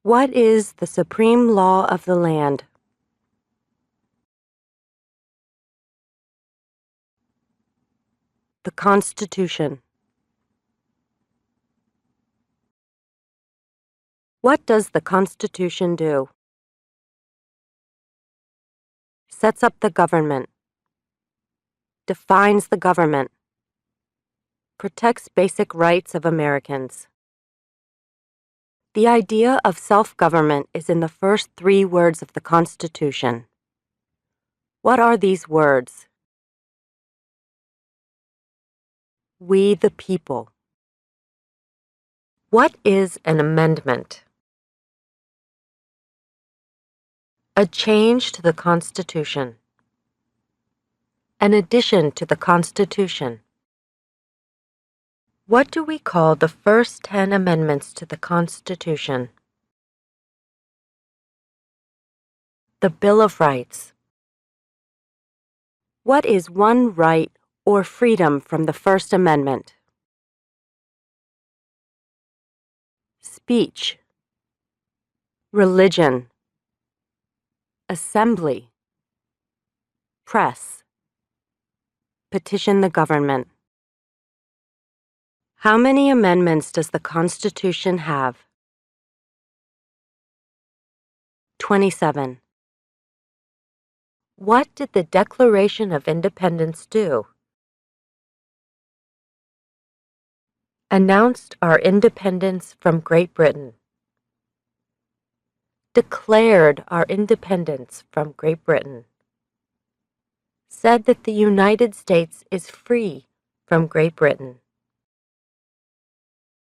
What is the supreme law of the land? The Constitution. What does the Constitution do? Sets up the government. Defines the government. Protects basic rights of Americans. The idea of self-government is in the first 3 words of the Constitution. What are these words? We the people. What is an amendment? A change to the Constitution. An addition to the Constitution. What do we call the first 10 amendments to the Constitution? The Bill of Rights. What is one right or freedom from the First Amendment? Speech. Religion. Assembly. Press. Petition the government. How many amendments does the Constitution have? 27. What did the Declaration of Independence do? Announced our independence from Great Britain. Declared our independence from Great Britain. Said that the United States is free from Great Britain.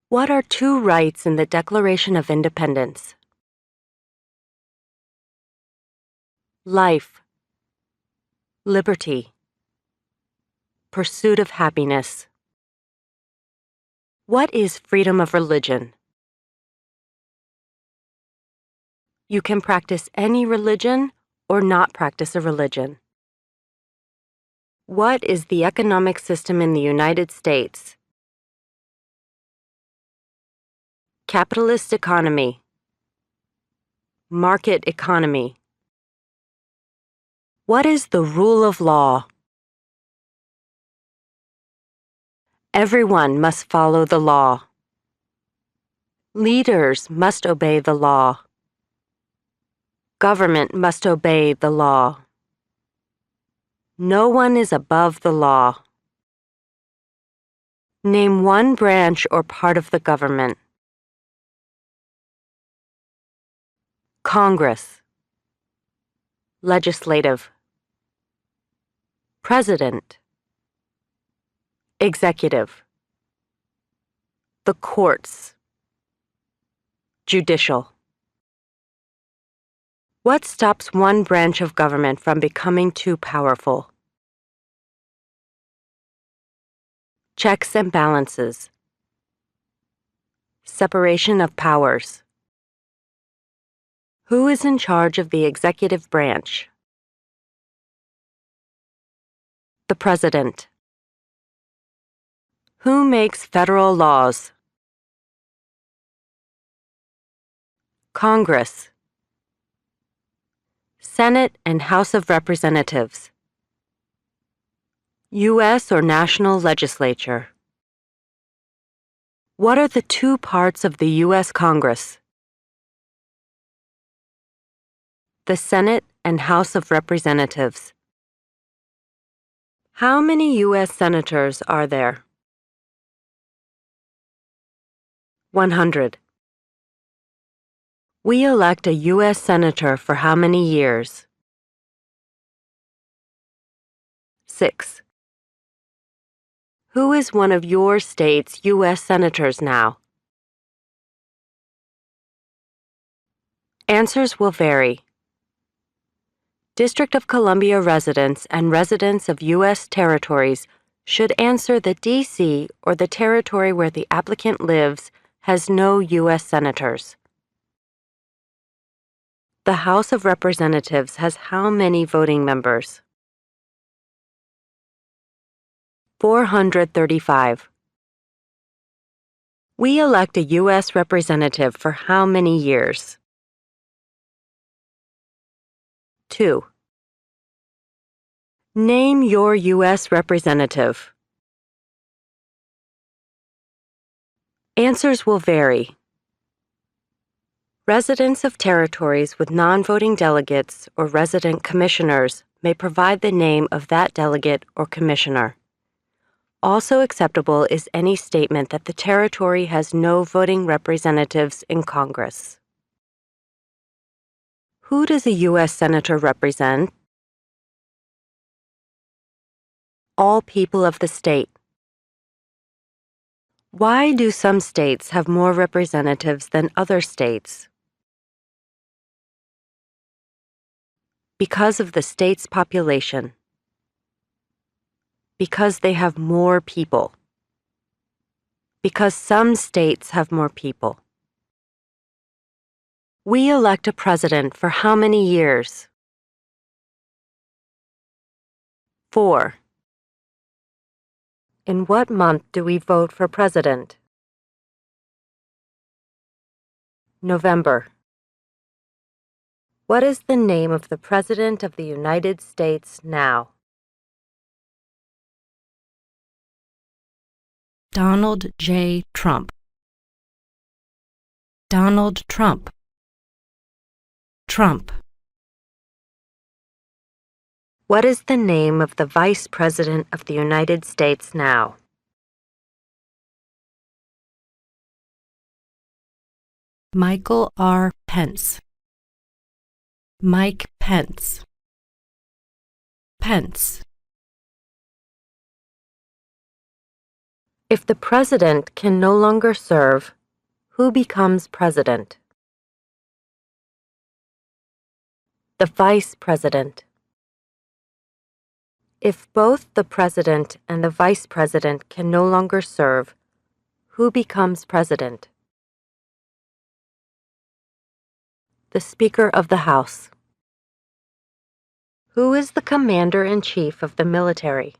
What are 2 rights in the Declaration of Independence? Life. Liberty. Pursuit of happiness. What is freedom of religion? You can practice any religion or not practice a religion. What is the economic system in the United States? Capitalist economy. Market economy. What is the rule of law? Everyone must follow the law. Leaders must obey the law. Government must obey the law. No one is above the law. Name one branch or part of the government. Congress. Legislative. President. Executive. The courts. Judicial. What stops one branch of government from becoming too powerful? Checks and balances. Separation of powers. Who is in charge of the executive branch? The President. Who makes federal laws? Congress. Senate and House of Representatives. US or national legislature. What are the 2 parts of the US Congress? The Senate and House of Representatives. How many US senators are there? 100. We elect a US senator for how many years? 6. Who is one of your state's US senators now? Answers will vary. District of Columbia residents and residents of U.S. territories should answer that D.C. or the territory where the applicant lives has no U.S. senators. The House of Representatives has how many voting members? 435. We elect a U.S. representative for how many years? 2. Name your U.S. representative. Answers will vary. Residents of territories with non-voting delegates or resident commissioners may provide the name of that delegate or commissioner. Also acceptable is any statement that the territory has no voting representatives in Congress. Who does a U.S. Senator represent? All people of the state. Why do some states have more representatives than other states? Because of the state's population. Because they have more people. Because some states have more people. We elect a president for how many years? 4. In what month do we vote for president? November. What is the name of the President of the United States now? Donald J. Trump. Donald Trump. Trump. What is the name of the Vice President of the United States now? Michael R. Pence. Mike Pence. Pence. If the president can no longer serve, who becomes president? The vice president. If both the president and the vice president can no longer serve, who becomes president? The Speaker of the House. Who is the commander-in-chief of the military?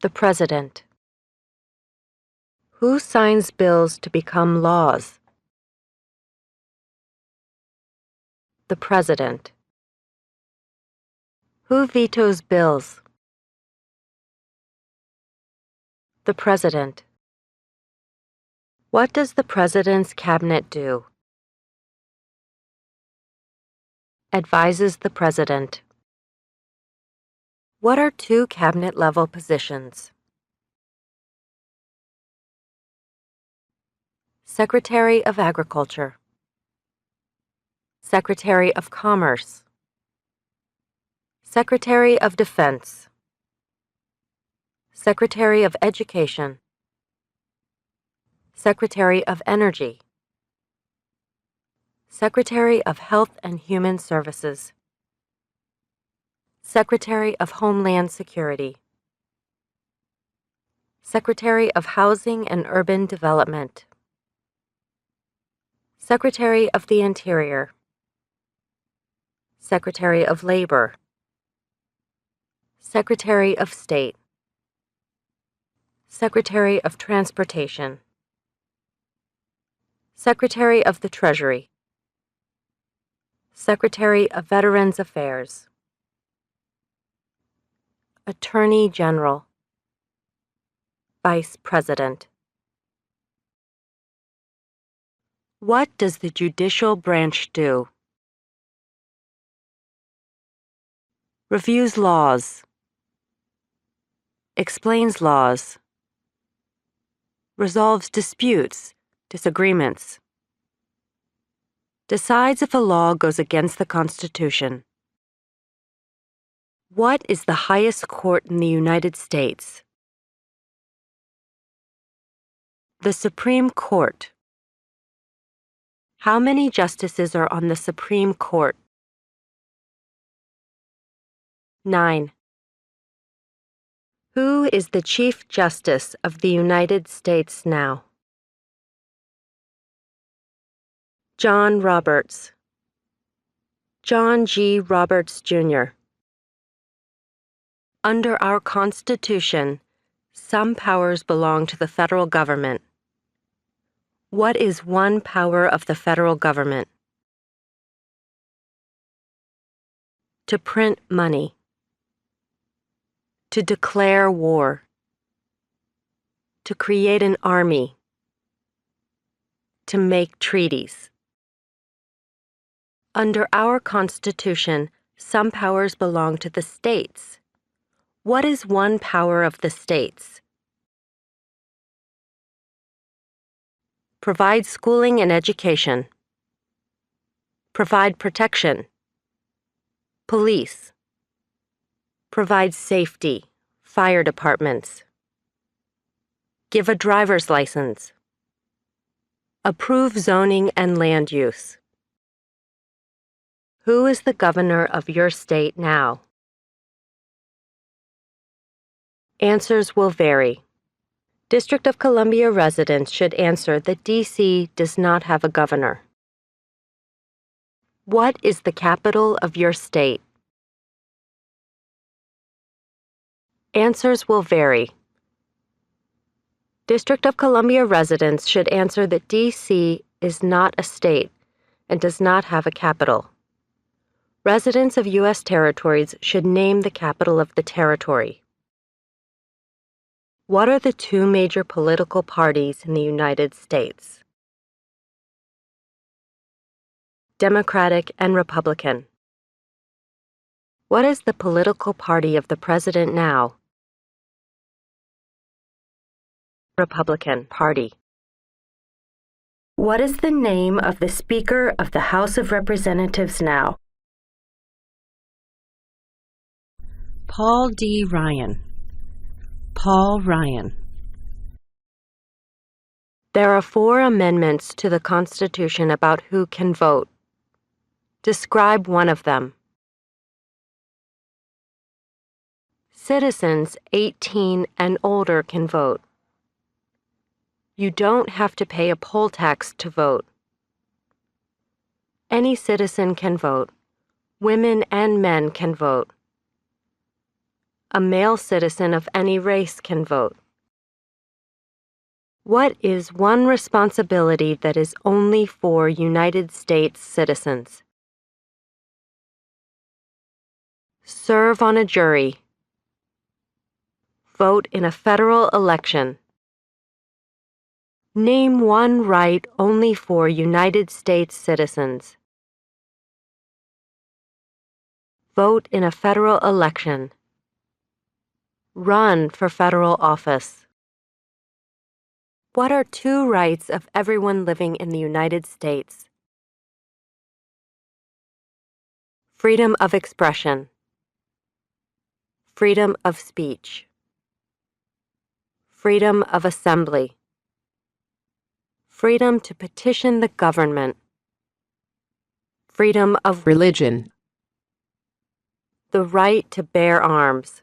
The President. Who signs bills to become laws? The President. Who vetoes bills? The President. What does the President's cabinet do? Advises the President. What are 2 cabinet-level positions? Secretary of Agriculture. Secretary of Commerce. Secretary of Defense. Secretary of Education. Secretary of Energy. Secretary of Health and Human Services. Secretary of Homeland Security. Secretary of Housing and Urban Development. Secretary of the Interior. Secretary of Labor. Secretary of State. Secretary of Transportation. Secretary of the Treasury. Secretary of Veterans Affairs. Attorney General. Vice President. What does the judicial branch do? Reviews laws. Explains laws. Resolves disputes, disagreements. Decides if a law goes against the Constitution. What is the highest court in the United States? The Supreme Court. How many justices are on the Supreme Court? 9. Who is the Chief Justice of the United States now? John Roberts. John G. Roberts, Jr. Under our Constitution, some powers belong to the federal government. What is one power of the federal government? To print money. To declare war. To create an army. To make treaties. Under our Constitution, some powers belong to the states. What is one power of the states? Provide schooling and education. Provide protection. Police. Provide safety. Fire departments. Give a driver's license. Approve zoning and land use. Who is the governor of your state now? Answers will vary. District of Columbia residents should answer that D.C. does not have a governor. What is the capital of your state? Answers will vary. District of Columbia residents should answer that D.C. is not a state and does not have a capital. Residents of U.S. territories should name the capital of the territory. What are the two major political parties in the United States? Democratic and Republican. What is the political party of the president now? Republican Party. What is the name of the Speaker of the House of Representatives now? Paul D. Ryan. Paul Ryan. There are 4 amendments to the Constitution about who can vote. Describe one of them. Citizens 18 and older can vote. You don't have to pay a poll tax to vote. Any citizen can vote. Women and men can vote. A male citizen of any race can vote. What is one responsibility that is only for United States citizens? Serve on a jury. Vote in a federal election. Name one right only for United States citizens. Vote in a federal election. Run for federal office. What are 2 rights of everyone living in the United States? Freedom of expression. Freedom of speech. Freedom of assembly. Freedom to petition the government. Freedom of religion. The right to bear arms.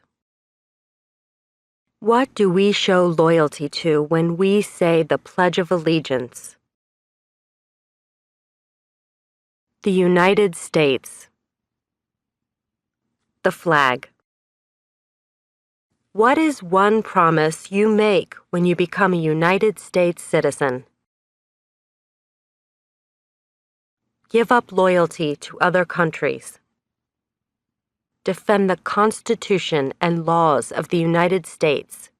What do we show loyalty to when we say the Pledge of Allegiance? The United States. The flag. What is one promise you make when you become a United States citizen? Give up loyalty to other countries. Defend the Constitution and laws of the United States.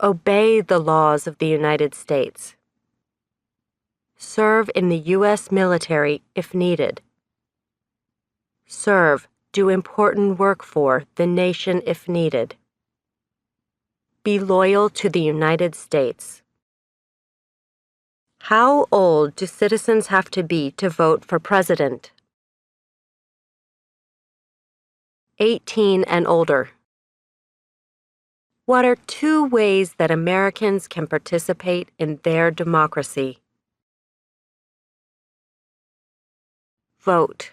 Obey the laws of the United States. Serve in the U.S. military if needed. Serve, do important work for the nation if needed. Be loyal to the United States. How old do citizens have to be to vote for president? 18 and older. What are 2 ways that Americans can participate in their democracy? Vote.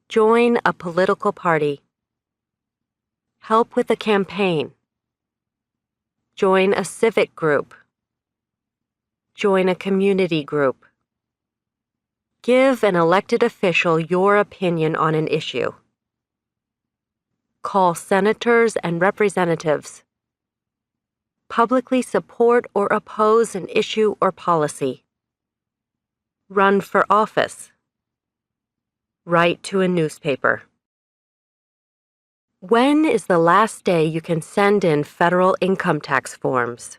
Join a political party. Help with a campaign. Join a civic group. Join a community group. Give an elected official your opinion on an issue. Call senators and representatives. Publicly support or oppose an issue or policy. Run for office. Write to a newspaper. When is the last day you can send in federal income tax forms?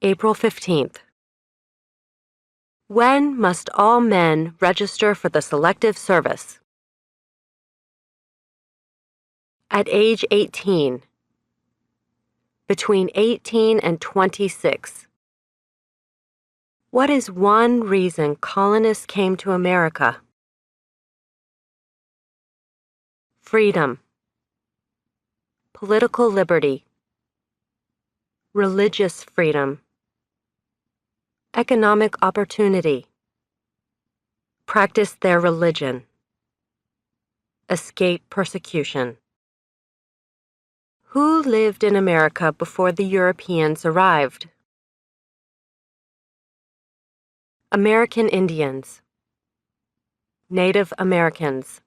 April 15th. When must all men register for the Selective Service? At age 18. Between 18 and 26. What is one reason colonists came to America? Freedom, political liberty, religious freedom, economic opportunity, practice their religion, escape persecution. Who lived in America before the Europeans arrived? American Indians, Native Americans.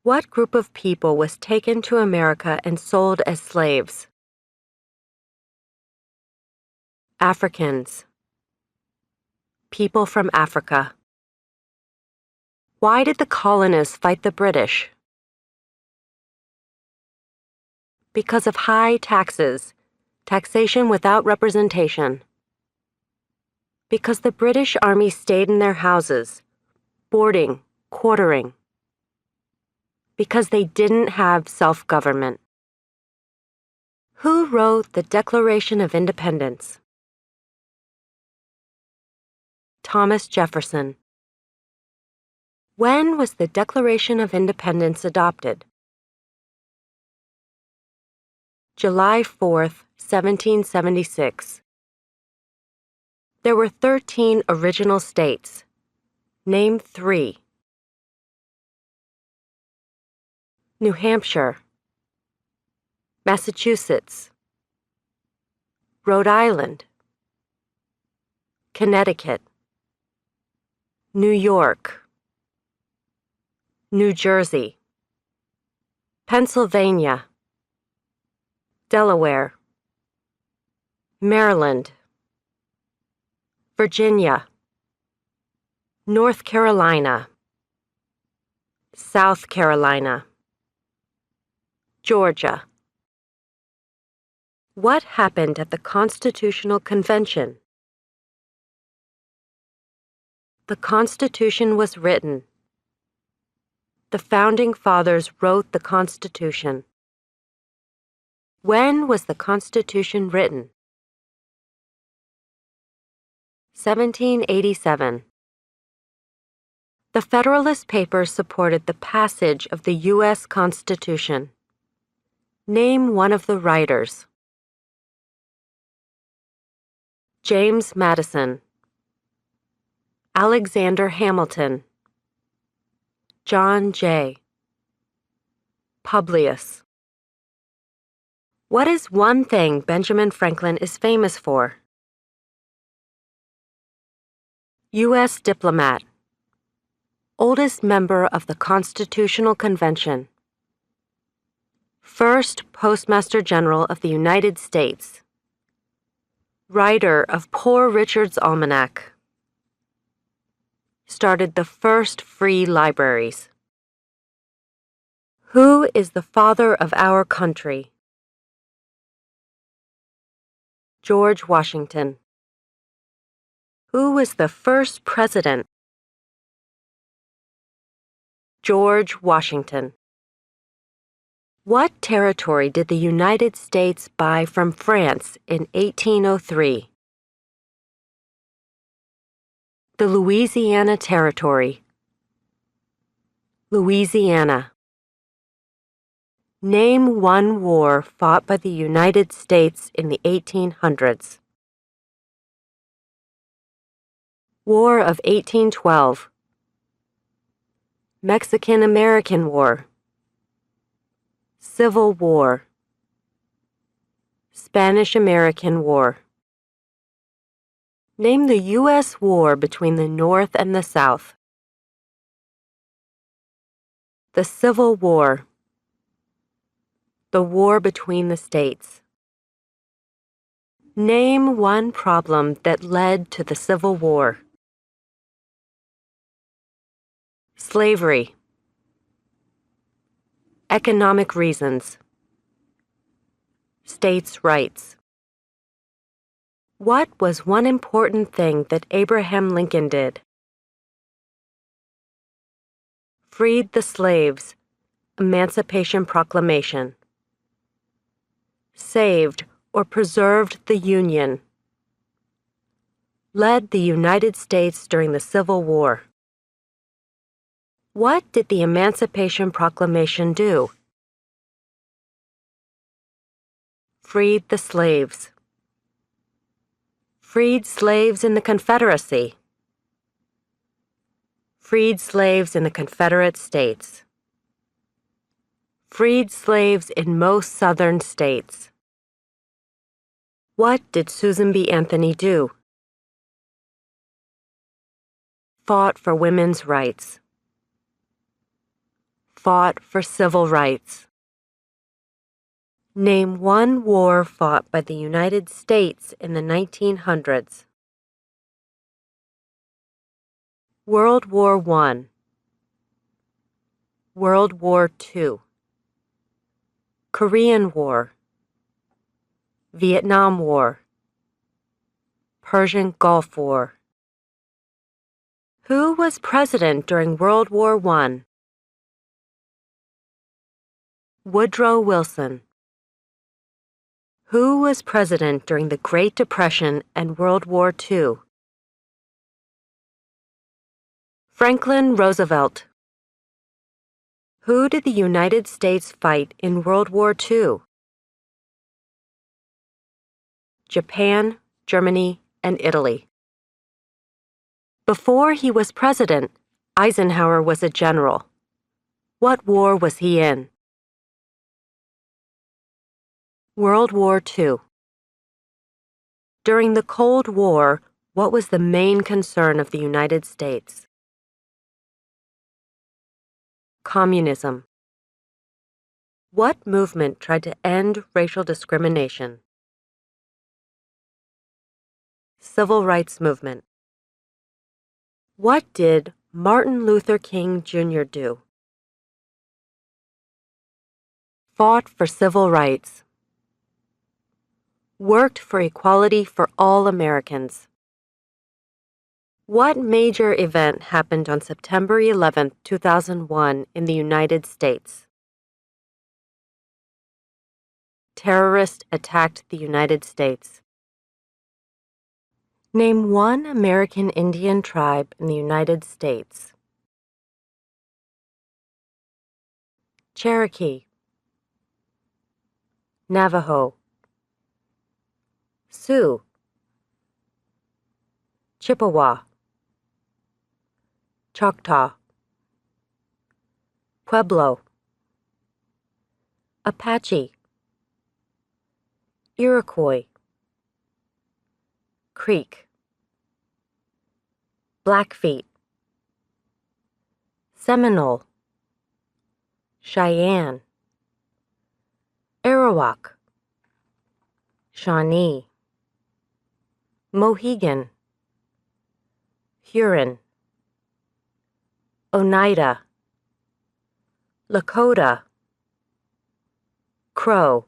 What group of people was taken to America and sold as slaves? Africans, people from Africa. Why did the colonists fight the British? Because of high taxes, taxation without representation. Because the British Army stayed in their houses, boarding, quartering. Because they didn't have self-government. Who wrote the Declaration of Independence? Thomas Jefferson. When was the Declaration of Independence adopted? July 4th, 1776. There were 13 original states. Name 3. New Hampshire, Massachusetts, Rhode Island, Connecticut, New York, New Jersey, Pennsylvania, Delaware, Maryland, Virginia, North Carolina, South Carolina, Georgia. What happened at the Constitutional Convention? The Constitution was written. The Founding Fathers wrote the Constitution. When was the Constitution written? 1787. The Federalist Papers supported the passage of the US Constitution. Name one of the writers. James Madison, Alexander Hamilton, John Jay, Publius. What is one thing Benjamin Franklin is famous for? U.S. diplomat, oldest member of the Constitutional Convention, first Postmaster General of the United States, writer of Poor Richard's Almanac, started the first free libraries. Who is the father of our country? George Washington. Who was the first president? George Washington. What territory did the United States buy from France in 1803? The Louisiana Territory. Louisiana. Name one war fought by the United States in the 1800s. War of 1812. Mexican-American War. Civil War. Spanish-American War. Name the U.S. war between the North and the South. The Civil War. The war between the states. Name one problem that led to the Civil War. Slavery. Economic reasons. States' rights. What was one important thing that Abraham Lincoln did? Freed the slaves. Emancipation Proclamation. Saved or preserved the Union. Led the United States during the Civil War. What did the Emancipation Proclamation do? Freed the slaves. Freed slaves in the Confederacy. Freed slaves in the Confederate States. Freed slaves in most southern states. What did Susan B. Anthony do? Fought for women's rights. Fought for civil rights. Name one war fought by the United States in the 1900s. World War I. World War II. Korean War. Vietnam War. Persian Gulf War. Who was president during World War I? Woodrow Wilson. Who was president during the Great Depression and World War II? Franklin Roosevelt. Who did the United States fight in World War II? Japan, Germany, and Italy. Before he was president, Eisenhower was a general. What war was he in? World War II. During the Cold War, what was the main concern of the United States? Communism. What movement tried to end racial discrimination? Civil rights movement. What did Martin Luther King Jr. do? Fought for civil rights. Worked for equality for all Americans. What major event happened on September 11, 2001 in the United States? Terrorists attacked the United States. Name one American Indian tribe in the United States. Cherokee. Navajo. Sioux. Chippewa. Choctaw. Pueblo. Apache. Iroquois. Creek. Blackfeet. Seminole. Cheyenne. Arawak. Shawnee. Mohegan. Huron. Oneida. Lakota. Crow.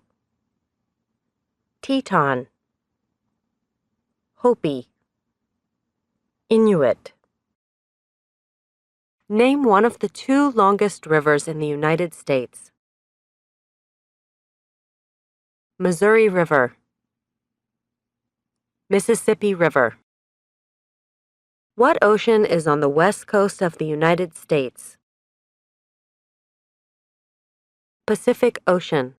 Teton. Hopi. Inuit. Name one of the two longest rivers in the United States. Missouri River. Mississippi River. What ocean is on the west coast of the United States? Pacific Ocean.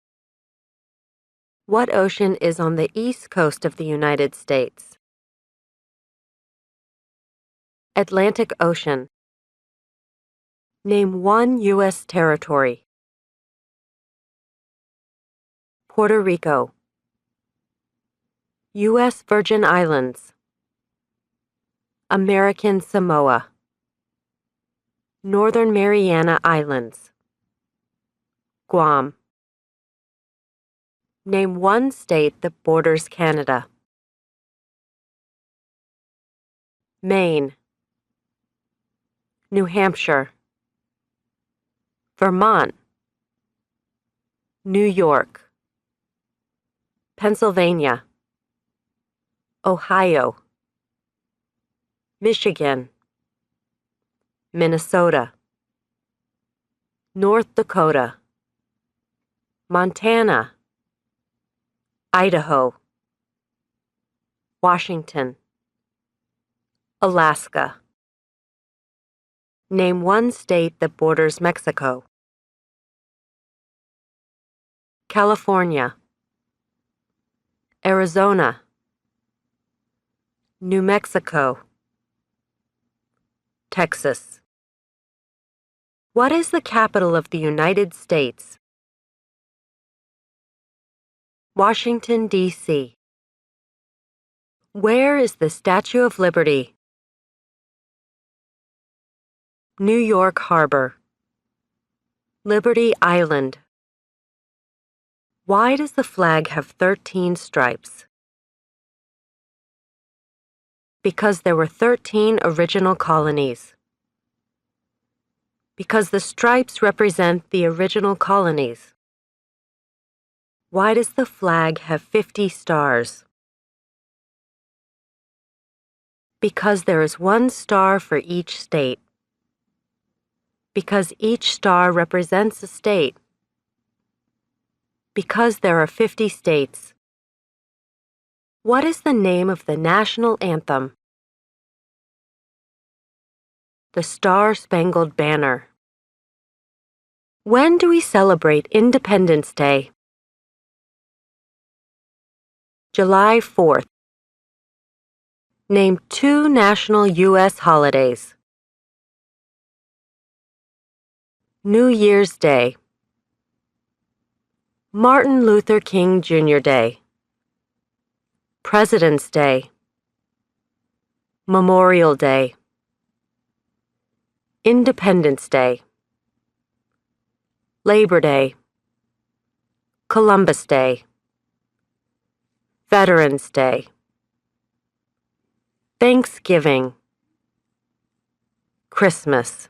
What ocean is on the east coast of the United States? Atlantic Ocean. Name one U.S. territory. Puerto Rico. U.S. Virgin Islands. American Samoa. Northern Mariana Islands. Guam. Name one state that borders Canada. Maine. New Hampshire. Vermont, New York, Pennsylvania, Ohio, Michigan, Minnesota, North Dakota, Montana, Idaho, Washington, Alaska. Name one state that borders Mexico. California, Arizona, New Mexico, Texas. What is the capital of the United States? Washington, D.C. Where is the Statue of Liberty? New York Harbor. Liberty Island. Why does the flag have 13 stripes? Because there were 13 original colonies. Because the stripes represent the original colonies. Why does the flag have 50 stars? Because there is one star for each state. Because each star represents a state. Because there are 50 states. What is the name of the national anthem? The Star-Spangled Banner. When do we celebrate Independence Day? July 4th. Name 2 national U.S. holidays. New Year's Day. Martin Luther King Jr. Day. President's Day. Memorial Day. Independence Day. Labor Day. Columbus Day. Veterans Day. Thanksgiving. Christmas.